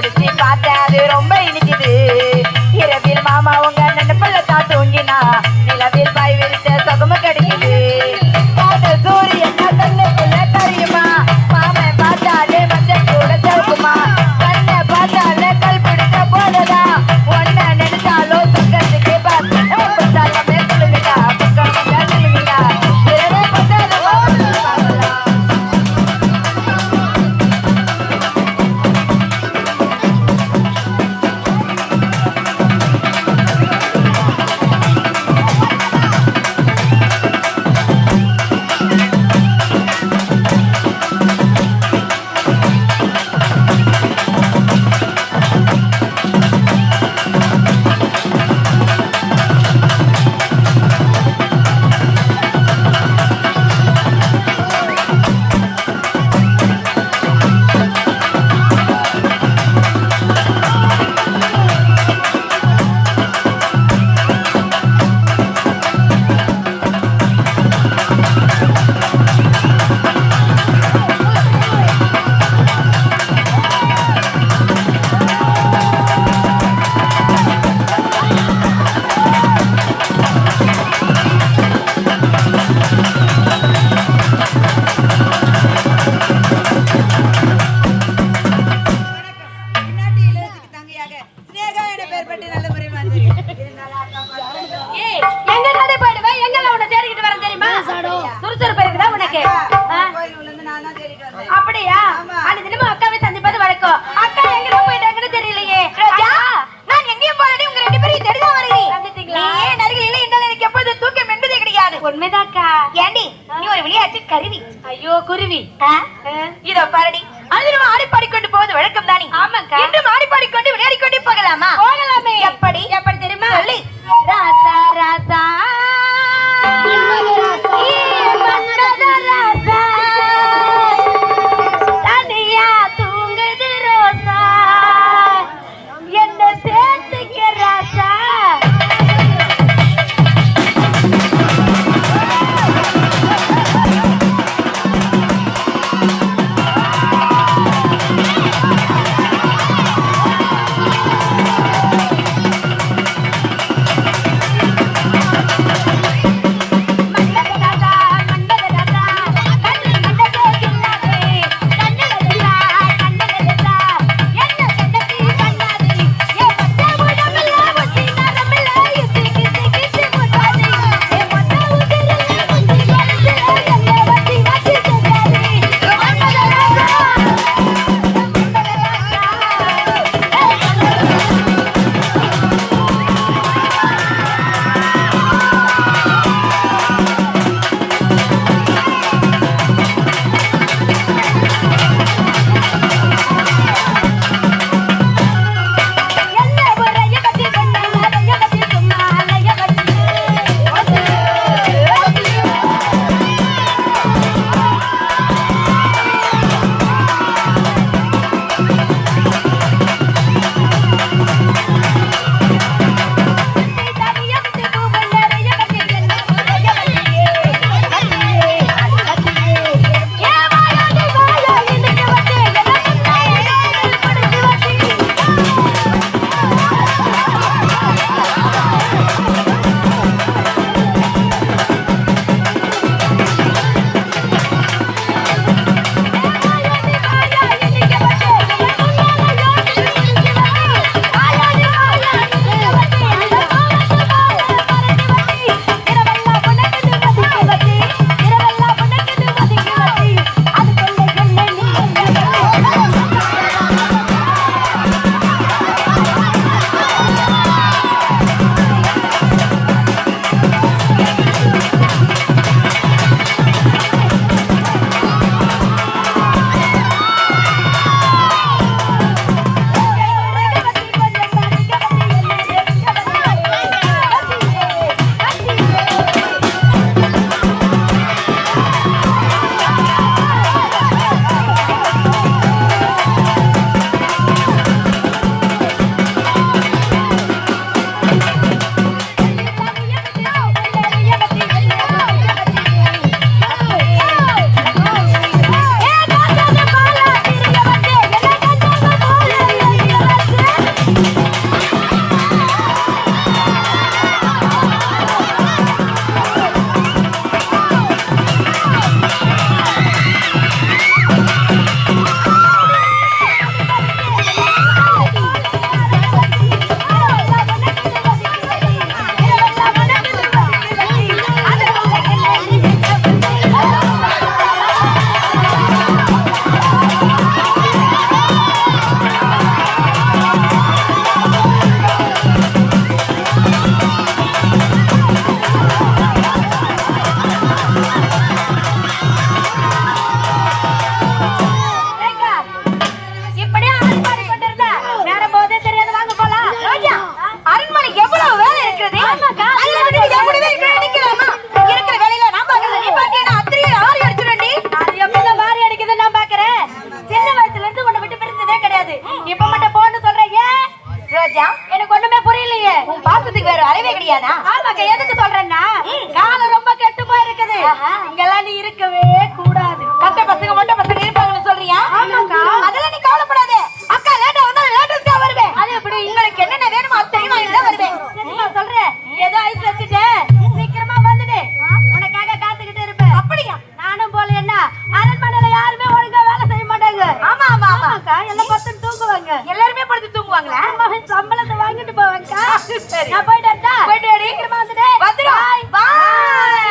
குடிச்சு பார்த்தேன் அது ரொம்ப இனிக்குது. இரவில் மாமா உங்க நினைப்புல தான் தூங்கினா நிலவில் பாய் விரிச்ச சுகம கிடைக்குது. காட்டு சூரியன் கண்ணுக்குள்ள தெரியுமா மாமன் பார்த்தாலே மஞ்சள் கூட தருக்குமா. கண்ணை பார்த்தாலே கல் பிடிச்ச போததா ஒன்ன நினைச்சாலும் சுக்கத்துக்கு புத்தாலமே சொல்லுங்கடா புக்கம் சொல்லுங்கடா இரவே புத்தால பார்க்கலாம். அப்படியா? அந்த தினமும் அக்காவை சந்திப்பது வழக்கம். அக்கா எங்க போயிட்டாங்கன்னு தெரியலையே. நான் எங்கேயும் போறேன், உங்க ரெண்டு பேரும் தேடிதான் வருகிறேன். சந்தித்தீங்களா? ஏன் அருகில் இல்லை என்றால் எனக்கு எப்போது தூக்கம் என்பதே கிடையாது. உண்மைதாக்கா. ஏண்டி நீ ஒரு விளையாட்டு கருவி. ஐயோ குருவி. இதோ பாரடி, அது நம்ம ஆடி பாடிக்கொண்டு போவது வழக்கம் தானே? ஆமாக்கா. இன்றும் ஆடி பாடிக்கொண்டு விளையாடிக்கொண்டே போகலாமா? போகலாமே. எப்படி எப்படி தெரியுமா? சொல்லி ராசா ராசா ரோஜா? எனக்கு ஒண்ணுமே புரியலையே. உன் பாசத்துக்கு வேற அளவே கிடையாதா? ஆமாக்கா, எதுக்கு சொல்றேன்னா காலம் ரொம்ப கெட்டு போயிருக்குது. இங்கெல்லாம் நீ இருக்கவே கூடாது. கட்ட பசங்க மொட்டை பசங்க இருப்பாங்கன்னு சொல்றியா? ஆமாக்கா. அதெல்லாம் நீ கவலைப்படாத. அக்கா லேட்டா வந்தா லேட்டஸ்டா வருவேன். அது எப்படி? உங்களுக்கு என்னென்ன வேணுமோ அத்தனையும் வாங்கிட்டு தான் வருவேன். நான் சொல்றேன், ஏதோ ஐஸ் வச்சுட்டு சீக்கிரமா வந்துடு. உனக்காக காத்துக்கிட்டு இருப்பேன். அப்படியா? நானும் போல. என்ன அரண்மனையில யாருமே ஒழுங்கா வேலை செய்ய மாட்டாங்க. ஆமா ஆமா ஆமாக்கா, எல்லாம் பத்து தூங்குவாங்க. எல்லாருமே படுத்து தூங்குவாங்களா? சம்பளத்தை வாங்கிட்டு போவாங்க. சரி, நான் போயிட்டு வரட்டா? போயிட்டு வரி. சீக்கிரமா வந்துடு. வந்துடு. பாய் பாய்.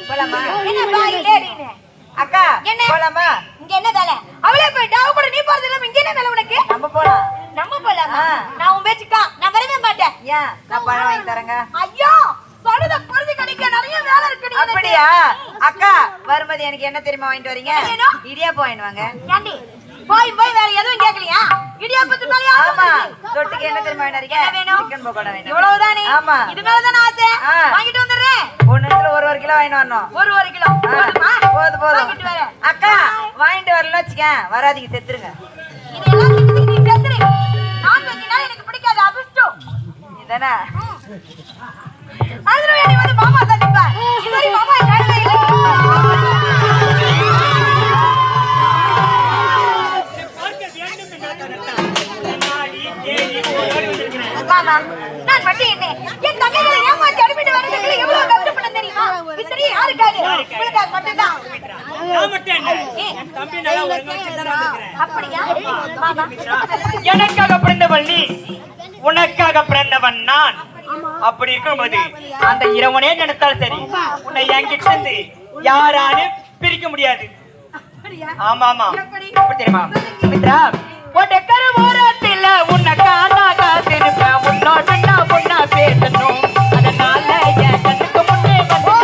போலாமா? என்ன பாய் லேடினே? அக்கா என்ன போலாமா? இங்க என்ன வேலை? அவளே போயிட்டா. அவ கூட நீ போறது இல்ல. இங்க என்ன வேலை உனக்கு? நம்ம போலாம். நம்ம போலாமா? நான் உன் பேச்சுக்கா நான் வரவே மாட்டேன். ஏன்? நான் பழம் வாங்கி தரேங்க. ஐயோ, சொல்றத புரிஞ்சு கடிக்க நிறைய வேலை இருக்கு. அப்படியா? அக்கா வரும்போது எனக்கு என்ன தெரியுமா வாங்கிட்டு வரீங்க? இடியாப்பம் வாங்கிட்டு வாங்க. ஏண்டி போய் போய் வேற எதுவும் கேட்கலையா? இடியாப்பத்து மேலயா? ஆமா. தொட்டுக்கு என்ன தெரியுமா வாங்கிட்டு வரீங்க? வேணும் சிக்கன் பக்கோடா வேணும். இவ்வளவுதானே? ஆமா. இது மேல தான் ஆசை. வாங்கிட்டு வந்துறேன். ஒண்ணுல ஒரு கிலோ வாங்கிட்டு வரணும். ஒரு கிலோ போதுமா? போதும் போதும். வாங்கிட்டு வரேன். அக்கா வாங்கிட்டு வரல வச்சுக்க, வராதீங்க, செத்துருங்க. இதெல்லாம் நீ செத்துரு. நான் வெஜ்னா எனக்கு பிடிக்காது. அபிஷ்டம் இதனா அதுல நீ வந்து மாமா தான் நிப்பா. இதுவரை மாமா கையில இல்ல. மாமா நான் மட்டும் என்ன என் தங்கைகளை ஏமாத்தி அனுப்பிட்டு வரதுக்கு எவ்வளவு கஷ்டப்பட தெரியுமா? இத்தனை யாருக்காக? உங்களுக்காக மட்டும்தான். நான் மட்டும் என்ன, என் தம்பி நல்லா ஒழுங்கா வச்சிருந்தா வந்துக்கிறேன். அப்படியா? மாமா எனக்காக பிறந்தவள் நீ, உனக்காக பிறந்தவன் நான். அப்படி இருக்கும்போது அந்த இரவனே நினைத்தால் சரி, உன்னை என்கிட்ட இருந்து யாராலும் பிரிக்க முடியாது. ஆமா ஆமா. எப்படி தெரியுமா சுமித்ரா? உனக்கரு ஓரத்தில் உன்னை காணாக திருப்ப உன்னோட நான் பொண்ணா பேசணும். அதனால என் கண்ணுக்கு முன்னே வந்து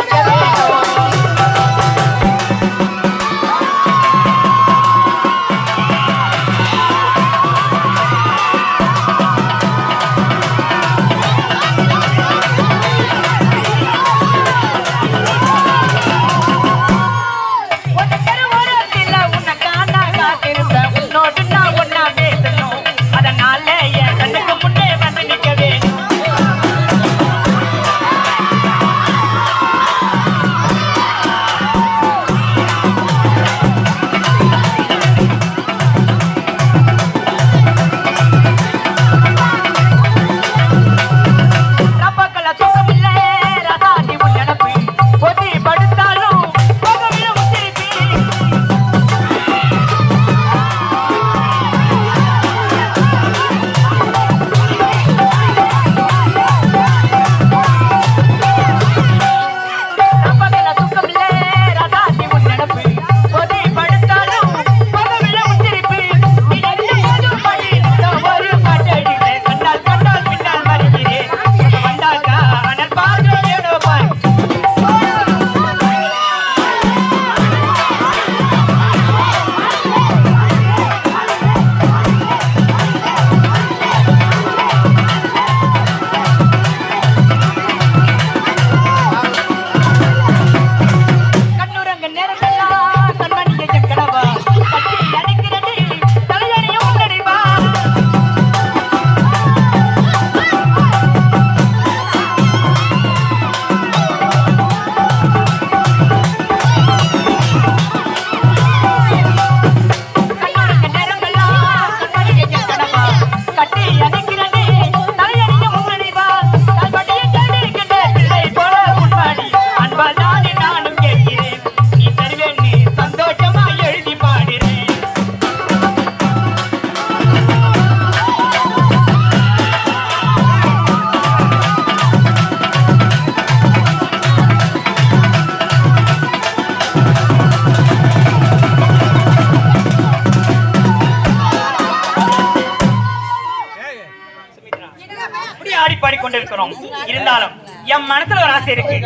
கொண்டிருக்கிறோம். இருந்தாலும் என் மனசுல ஒரு ஆசை இருக்கு.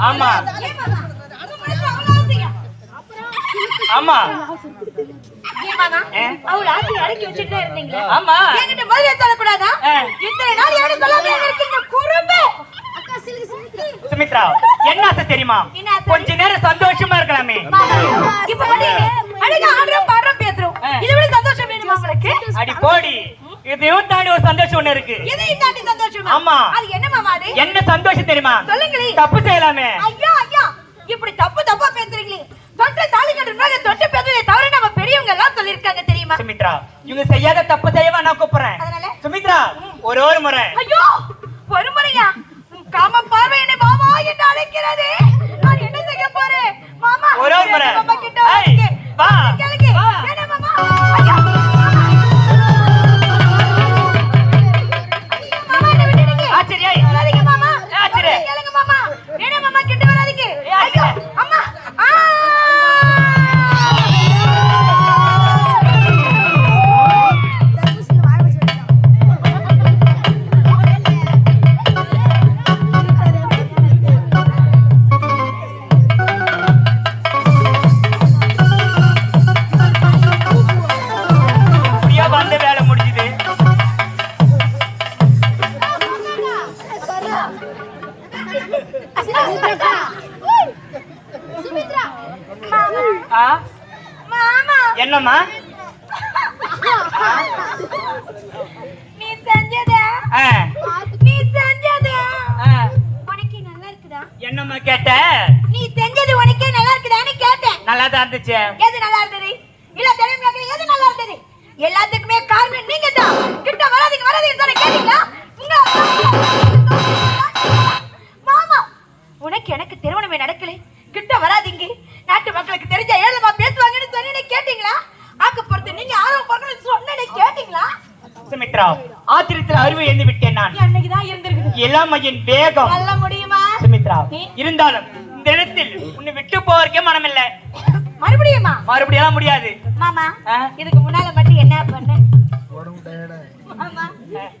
ஆமா ஆமா அவள ஆசை அடக்கி வச்சிட்டே இருந்தீங்க. ஆமா என்கிட்ட பதிலே சொல்லக்கூடாதா? இத்தனை நாள் யாரும் சொல்லாம இருக்கீங்க. குறும்பு சுமித்ரா, என்ன ஆசை தெரியுமா? கொஞ்ச நேரம் சந்தோஷமா இருக்கலாமே. இப்ப அழகா ஆடுறோம் பாடுறோம் பேசுறோம். இது விட அடி போடி இதையும் தாண்டி ஒரு சந்தோஷம் ஒண்ணு இருக்கு. எதையும் தாண்டி சந்தோஷமா? ஆமா. அது என்ன மாமா அது? என்ன சந்தோஷம் தெரியுமா? சொல்லுங்களே. தப்பு செய்யலாமே. ஐயா ஐயா இப்படி தப்பா பேசுறீங்களே. தொட்டு தாலி கட்டுறதுனால தொட்டு பேசுறதே தவிர நம்ம பெரியவங்க எல்லாம் சொல்லிருக்காங்க தெரியுமா? சுமித்ரா இவங்க செய்யாத தப்பு செய்யவா நான் கூப்பிடுறேன். அதனால சுமித்ரா ஒரு முறை. ஐயோ ஒரு முறையா? காம பார்வை என்னை மாமா என்று அழைக்கிறது. நான் என்ன செய்ய போறேன் மாமா? ஒரு முறை. மாமா கிட்ட வா கேளுங்க. என்ன மாமா? ஐயா மாமா என்ன விட்டுடுங்க. ஆச்சரியா வராதீங்க மாமா. ஆச்சரியா கேளுங்க மாமா. என்ன மாமா கிட்ட வராதீங்க. ஐயோ அம்மா வந்த வேலை முடிஞ்சது. என்னம்மா நீ செஞ்சதே உனக்கு நல்லா இருக்குதா? என்னம்மா கேட்ட? நீ செஞ்சது உனக்கே நல்லா இருக்குதான்னு கேட்டேன். நல்லா தான் இருந்துச்சு. எது நல்லா இருந்தது? இல்ல தெரியுமா எது நல்லா இருந்தது? எல்லாத்துக்குமே காரணம் நீங்க தான். கிட்ட வராதீங்க தானே கேட்டீங்களா? மாமா உனக்கு எனக்கு திருமணமே நடக்கல, கிட்ட வராதீங்க, நாட்டு மக்களுக்கு தெரிஞ்சா ஏழமா பேசுவாங்கன்னு சொன்னீங்க கேட்டீங்களா? ஆக்கப்படுத்து நீங்க ஆர்வம் பார்க்கணும்னு சொன்னீங்க கேட்டீங்களா? சுமித்ரா ஆத்திரத்தில் அறிவு எழுந்து விட்டேன் நான். அன்னைக்குதான் இருந்திருக்குது இளமையின் வேகம் சொல்ல முடியுமா? சுமித்ரா இருந்தாலும் இந்த இடத்தில் உன்னை விட்டு போறக்கே மனம் இல்லை. மறுபடியும் முடியாது மாமா. இதுக்கு முன்னால மட்டும் என்ன பண்ண?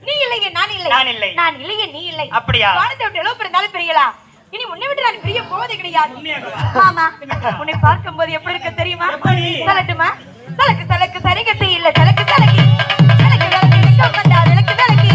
நீ இல்லையே நான் இல்லை, நான் இல்லையே நீ இல்லை. அப்படியா? வானத்தை விட்டு எவ்வளவு பிறந்தாலும் பிரியலா. இனி உன்னை விட்டு நான் பிரிய போவதே கிடையாது மாமா. உன்னை பார்க்கும் போது எப்படி இருக்க தெரியுமா? சொல்லட்டுமா? சலக்கு சலக்கு சரிகத்தை இல்ல சலக்கு சலக்கி சலக்கு விளக்கு விட்டம் வந்தா விளக்கு விளக்கி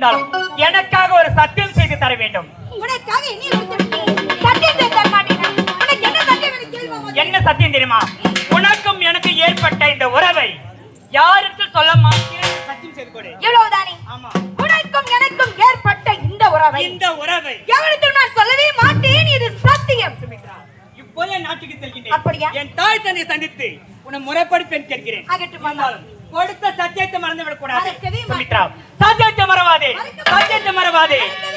இருந்தாலும் எனக்காக ஒரு சத்தியம் செய்து தர வேண்டும். உனக்காக என்ன சத்தியத்தை தர மாட்டேன். உனக்கு என்ன சத்தியம் எனக்கு கேள்வி? என்ன சத்தியம் தெரியுமா? உனக்கும் எனக்கு ஏற்பட்ட இந்த உறவை யாருக்கு சொல்ல மாட்டேன் சத்தியம் செய்து கொடு. இவ்வளவுதானே? ஆமா. உனக்கும் எனக்கும் ஏற்பட்ட இந்த உறவை எவரிடத்தில் நான் சொல்லவே மாட்டேன். இது சத்தியம். சுமித்ரா, இப்போதே நாட்டுக்கு செல்கின்றேன். அப்படியா? என் தாய் தந்தை சந்தித்து உன்னை முறைப்படி பெண் கேட்கிறேன். ஆகட்டும் மாமா. கொடுத்த சத்தியத்தை மறந்து விடக்கூடாது. மறக்கவே மாட்டேன். சுமித்ரா, சத்தியத்தை மறவாதே. மறக்க சத்தியத்தை மறவாதே. மாட்டேன்.